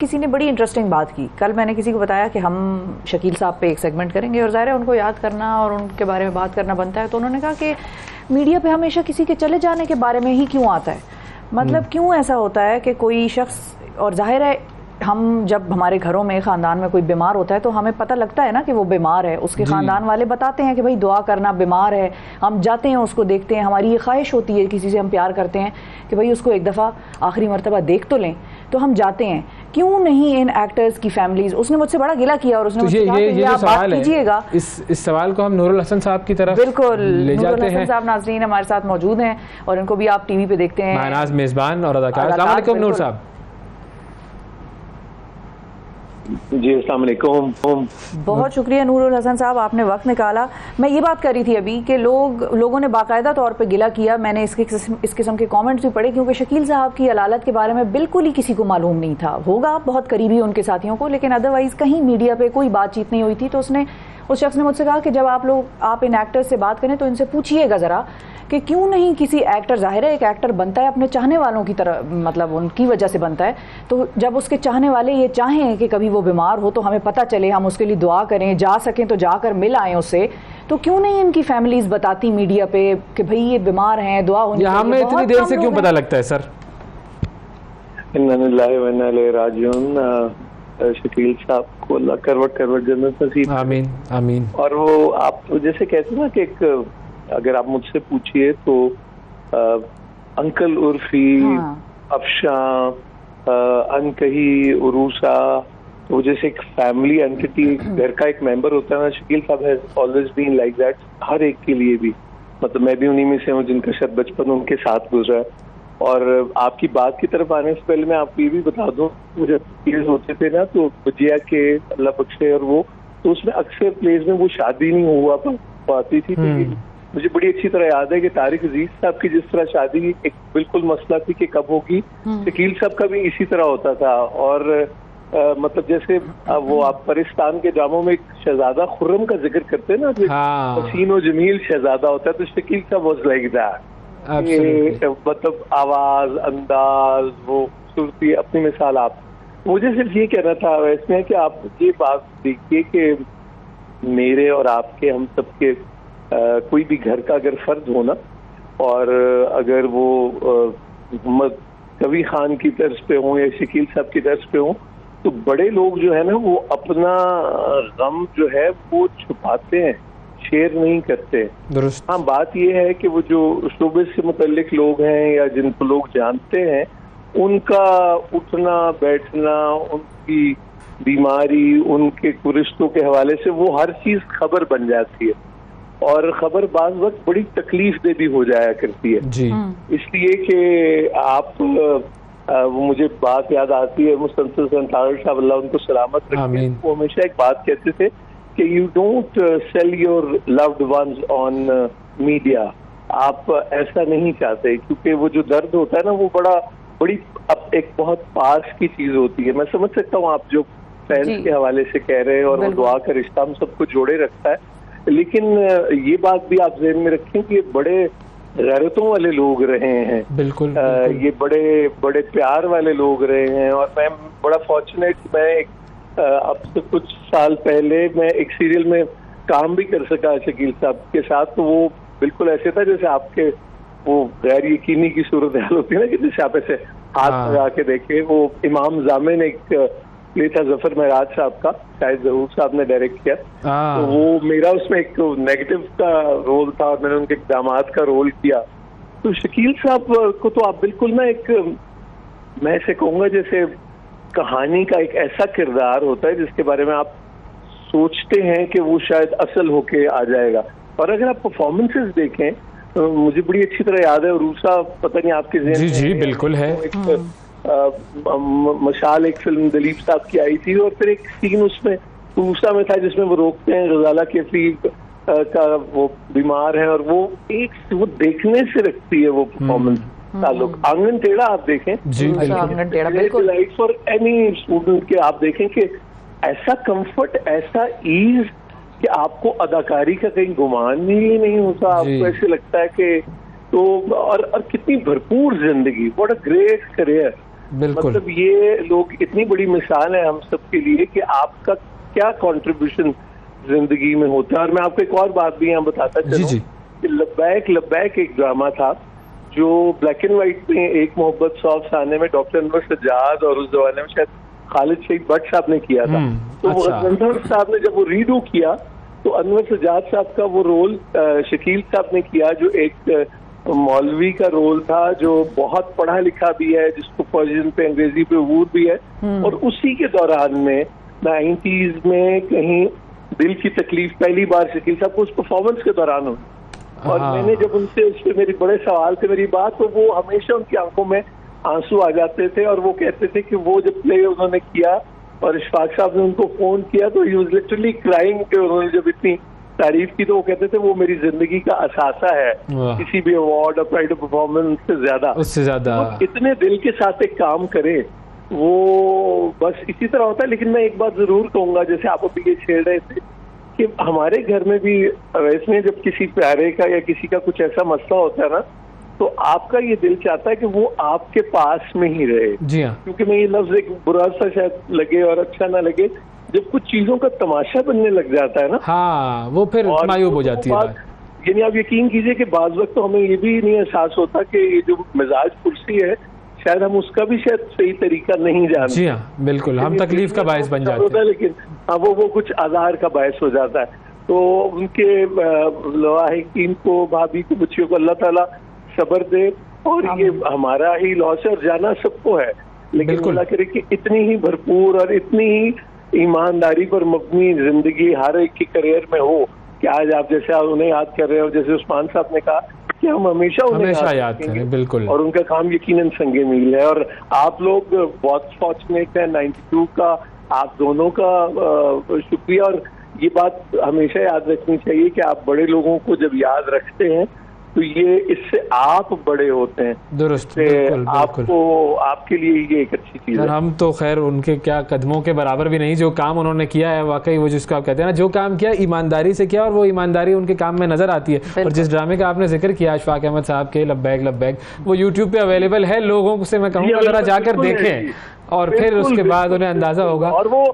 किसी ने बड़ी इंटरेस्टिंग बात की। कल मैंने किसी को बताया कि हम शकील साहब पे एक सेगमेंट करेंगे और ज़ाहिर है उनको याद करना और उनके बारे में बात करना बनता है। तो उन्होंने कहा कि मीडिया पे हमेशा किसी के चले जाने के बारे में ही क्यों आता है, मतलब क्यों ऐसा होता है कि कोई शख्स, और जाहिर है हम जब हमारे घरों में ख़ानदान में कोई बीमार होता है तो हमें पता लगता है ना कि वो बीमार है, उसके ख़ानदान वाले बताते हैं कि भाई दुआ करना, बीमार है, हम जाते हैं उसको देखते हैं, हमारी ये ख्वाहिश होती है, किसी से हम प्यार करते हैं कि भाई उसको एक दफ़ा आखिरी मरतबा देख तो लें, तो हम जाते हैं। क्यों नहीं इन एक्टर्स की फैमिलीज, उसने मुझसे बड़ा गिला किया और उसने मुझसे कहा कि आप बात कीजिएगा। इस सवाल को हम नूरुल हसन साहब की तरफ बिल्कुल ले जाते हैं। साहब नाज़रीन हमारे साथ मौजूद हैं और इनको भी आप टीवी पे देखते हैं, मानाज़ मेज़बान और अदाकार। अस्सलाम वालेकुम नूर साहब। जी अस्सलाम वालेकुम। बहुत शुक्रिया नूरुल हसन साहब, आपने वक्त निकाला। मैं ये बात कर रही थी अभी कि लोगों ने बाकायदा तौर पे गिला किया, मैंने इस किस्म के कमेंट्स भी पढ़े, क्योंकि शकील साहब की अलालत के बारे में बिल्कुल ही किसी को मालूम नहीं था। होगा बहुत करीबी उनके साथियों को, लेकिन अदरवाइज़ कहीं मीडिया पे कोई बातचीत नहीं हुई थी। तो उस शख्स ने मुझसे कहा कि जब आप इन एक्टर्स से बात करें तो इनसे पूछिएगा ज़रा कि क्यों नहीं किसी एक्टर, जाहिर है एक एक्टर बनता है अपने चाहने वालों की तरह, मतलब उनकी वजह से बनता है, तो जब उसके चाहने वाले ये चाहें कि कभी वो बीमार हो तो हमें पता चले, हम उसके लिए दुआ करें, जा सकें तो जाकर मिल आएँ उससे, तो क्यों नहीं इनकी फैमिलीज बताती मीडिया पे कि भाई ये बीमार हैं, दुआ होनी चाहिए। हमें इतनी देर से क्यों पता लगता है सर? शकील साहब को अल्लाह करवट करवट जन्नत नसीब। आमीन आमीन। और वो आप जैसे कहते हैं ना कि एक, अगर आप मुझसे पूछिए तो अंकल उर्फी, अफशा, अनकही, उरूसा, वो जैसे एक फैमिली एंटिटी, घर का एक मेंबर होता है ना, शकील साहब has always been like that हर एक के लिए भी। मतलब मैं भी उन्हीं में से हूँ जिनका शायद बचपन उनके साथ गुजरा है। और आपकी बात की तरफ आने से पहले मैं आपको ये भी बता दूं, मुझे प्लेस होते थे ना तो बजिया के, अल्लाह बख्शे, और वो तो उसमें अक्सर प्लेस में वो शादी नहीं हुआ पाती थी। मुझे बड़ी अच्छी तरह याद है कि तारिक अजीज साहब की जिस तरह शादी एक बिल्कुल मसला थी कि कब होगी, शकील साहब का भी इसी तरह होता था। और मतलब जैसे वो आप परिस्तान के ड्रामों में एक शहजादा खुर्रम का जिक्र करते हैं ना, हसीन और जमील शहजादा होता है, तो शकील साहब वाज लाइक दैट। मतलब आवाज, अंदाज, वो खूबसूरती, अपनी मिसाल। आप, मुझे सिर्फ ये कहना था वैसे कि आप ये बात देखिए कि मेरे और आपके, हम सबके कोई भी घर का अगर फर्द हो ना, और अगर वो कवि खान की तर्ज पे हो या शकील साहब की तर्ज पे हो, तो बड़े लोग जो है ना वो अपना गम जो है वो छुपाते हैं, शेयर नहीं करते। हाँ, बात ये है कि वो जो शोबे से मुतल्लिक लोग हैं या जिनको लोग जानते हैं, उनका उठना बैठना, उनकी बीमारी, उनके रिश्तों के हवाले से वो हर चीज खबर बन जाती है, और खबर बाज़ वक्त बड़ी तकलीफ दे भी हो जाया करती है जी। इसलिए कि आप वो मुझे बात याद आती है, मुस्तंसिर साहब अल्लाह उनको सलामत रखे, वो हमेशा एक बात कहते थे कि you don't sell your loved ones on media. आप ऐसा नहीं चाहते, क्योंकि वो जो दर्द होता है ना वो बड़ी अब एक बहुत पास की चीज होती है। मैं समझ सकता हूँ आप जो फैंस के हवाले से कह रहे हैं, और वो दुआ का रिश्ता हम सबको जोड़े रखता है, लेकिन ये बात भी आप ज़हन में रखें कि ये बड़े गैरतों वाले लोग रहे हैं। बिल्कुल। ये बड़े बड़े प्यार वाले लोग रहे हैं। और मैं बड़ा फॉर्चुनेट, मैं एक अब से कुछ साल पहले मैं एक सीरियल में काम भी कर सका शकील साहब के साथ, तो वो बिल्कुल ऐसे था जैसे आपके वो गैर यकीनी की सूरत हाल होती है ना, कि जैसे आप ऐसे हाथ लगा के देखे। वो इमाम जामिन एक प्ले था जफर महराज साहब का, शायद जहूर साहब ने डायरेक्ट किया, तो वो मेरा उसमें एक नेगेटिव का रोल था और मैंने उनके दामाद का रोल किया। तो शकील साहब को तो आप बिल्कुल ना एक, मैं ऐसे कहूँगा जैसे कहानी का एक ऐसा किरदार होता है जिसके बारे में आप सोचते हैं कि वो शायद असल होके आ जाएगा। और अगर आप परफॉर्मेंसेस देखें तो मुझे बड़ी अच्छी तरह याद है, रूसा, पता नहीं आपके ज़हन में जी बिल्कुल है, मशाल एक फिल्म दिलीप साहब की आई थी, और फिर एक सीन उसमें रूसा में था जिसमें वो रोकते हैं गजाला कैफी का, वो बीमार है, और वो देखने से रखती है वो परफॉर्मेंस ताल्लुक। आंगन टेढ़ा आप देखें, लाइक फॉर एनी स्टूडेंट के आप देखें कि ऐसा कंफर्ट, ऐसा ईज कि आपको अदाकारी का कहीं गुमान ही नहीं होता। आपको ऐसे लगता है कि तो और कितनी भरपूर जिंदगी, व्हाट अ ग्रेट करियर। बिल्कुल। मतलब ये लोग इतनी बड़ी मिसाल है हम सब के लिए कि आपका क्या कंट्रीब्यूशन जिंदगी में होता है। और मैं आपको एक और बात भी यहाँ बताता जी चलूं जी कि लब्बैक लब्बैक एक ड्रामा था जो ब्लैक एंड व्हाइट में एक मोहब्बत 100 अफसाने में डॉक्टर अनवर सज्जाद और उस जमाने में शायद खालिद शहीद भट्ट साहब ने किया था। तो वो अच्छा। अनवर साहब ने जब वो रीडू किया तो अनवर सज्जाद साहब का वो रोल शकील साहब ने किया, जो एक मौलवी का रोल था जो बहुत पढ़ा लिखा भी है, जिसको पर्शियन पे अंग्रेजी पे अबूर भी है। और उसी के दौरान में 90s में कहीं दिल की तकलीफ पहली बार शकील साहब को उस परफॉर्मेंस के दौरान हुई। और हाँ। मैंने जब उनसे उस पर मेरे बड़े सवाल थे मेरी बात, तो वो हमेशा उनकी आंखों में आंसू आ जाते थे और वो कहते थे कि वो जब प्ले उन्होंने किया और इशफाक साहब ने उनको फोन किया तो ही वाज लिटरली क्राइंग कि उन्होंने जब इतनी तारीफ की तो वो कहते थे वो मेरी जिंदगी का असासा है, किसी भी अवार्ड और प्राइड ऑफ परफॉर्मेंस से ज्यादा। उससे ज्यादा वो इतने दिल के साथ एक काम करे वो बस इसी तरह होता है। लेकिन मैं एक बात जरूर कहूंगा, जैसे आप अभी ये छेड़ रहे थे कि हमारे घर में भी वैसे जब किसी प्यारे का या किसी का कुछ ऐसा मसला होता है ना, तो आपका ये दिल चाहता है कि वो आपके पास में ही रहे। जी हाँ, क्योंकि मैं ये लफ्ज एक बुरा सा शायद लगे और अच्छा ना लगे, जब कुछ चीजों का तमाशा बनने लग जाता है ना, हाँ वो फिर और मायूब हो वो जाती है बात, बात। यानी आप यकीन कीजिए कि बाज वक्त तो हमें ये भी नहीं एहसास होता कि ये जो मिजाज कुर्सी है शायद हम उसका भी शायद सही तरीका नहीं जानते। जी हाँ बिल्कुल, हम तकलीफ का बायस बन जाते हैं। लेकिन हाँ वो कुछ आधार का बायस हो जाता है। तो उनके लवाहिकीन को, भाभी को, बच्चियों को अल्लाह ताला सब्र दे। और ये हमारा ही लॉस है और जाना सबको है, लेकिन अल्लाह करे कि इतनी ही भरपूर और इतनी ही ईमानदारी पर मबनी जिंदगी हर एक के करियर में हो कि आज आप जैसे आप उन्हें याद कर रहे हो, जैसे उस्मान साहब ने कहा कि हम हमेशा उन्हें याद करें। बिल्कुल। और उनका काम यकीनन संगे मील है। और आप लोग बहुत फॉर्चुनेट हैं, 92 का आप दोनों का शुक्रिया। और ये बात हमेशा याद रखनी चाहिए कि आप बड़े लोगों को जब याद रखते हैं तो ये इससे आप बड़े होते हैं। दुरुस्त, बिल्कुल, आपको आपके लिए ये एक अच्छी चीज है। हम तो खैर उनके क्या कदमों के बराबर भी नहीं, जो काम उन्होंने किया है वाकई वो जिसको आप कहते हैं ना, जो काम किया ईमानदारी से किया और वो ईमानदारी उनके काम में नजर आती है। और जिस ड्रामे का आपने जिक्र किया अशफाक अहमद साहब के लब्बैक लब्बैक, वो यूट्यूब पे अवेलेबल है, लोगों से मैं कहूँगा जरा जाकर देखें और फिर उसके बाद उन्हें अंदाजा होगा। और वो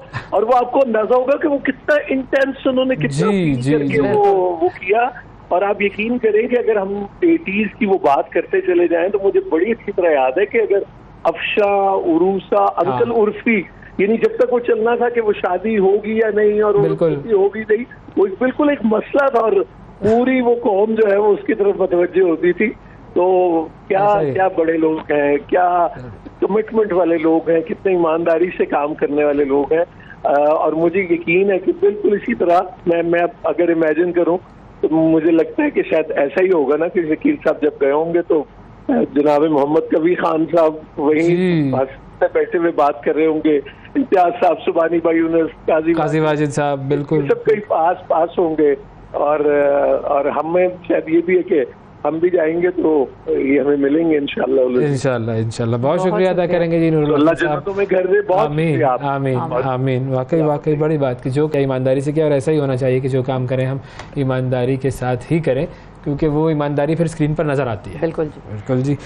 आपको अंदाजा होगा कि वो कितना इंटेंस उन्होंने कितना करके वो किया। और आप यकीन करें कि अगर हम 80s की वो बात करते चले जाएं तो मुझे बड़ी अच्छी तरह याद है कि अगर अफशा, उरूसा, अंकल उर्फी, यानी जब तक वो चलना था कि वो शादी होगी या नहीं और वो होगी नहीं, वो बिल्कुल एक मसला था और पूरी वो कौम जो है वो उसकी तरफ मुतवज्जह होती थी। तो क्या बड़े लोग हैं, क्या कमिटमेंट वाले लोग हैं, कितने ईमानदारी से काम करने वाले लोग हैं। और मुझे यकीन है कि बिल्कुल इसी तरह मैं अगर इमेजिन करूं तो मुझे लगता है कि शायद ऐसा ही होगा ना कि शकील साहब जब गए होंगे तो जनाब मोहम्मद कबीर खान साहब वहीं बैठे हुए बात कर रहे होंगे, इम्तियाज साहब, सुबानी भाई, काजी वाजिद साहब, बिल्कुल सब कहीं पास होंगे। और हमें शायद ये भी है कि हम भी जाएंगे तो ये हमें मिलेंगे इंशाल्लाह। बहुत शुक्रिया अदा करेंगे जी नूरुल साहब। आमीन। वाकई बड़ी बात की जो ईमानदारी से किया और ऐसा ही होना चाहिए कि जो काम करें हम ईमानदारी के साथ ही करें, क्योंकि वो ईमानदारी फिर स्क्रीन पर नजर आती है। बिल्कुल जी।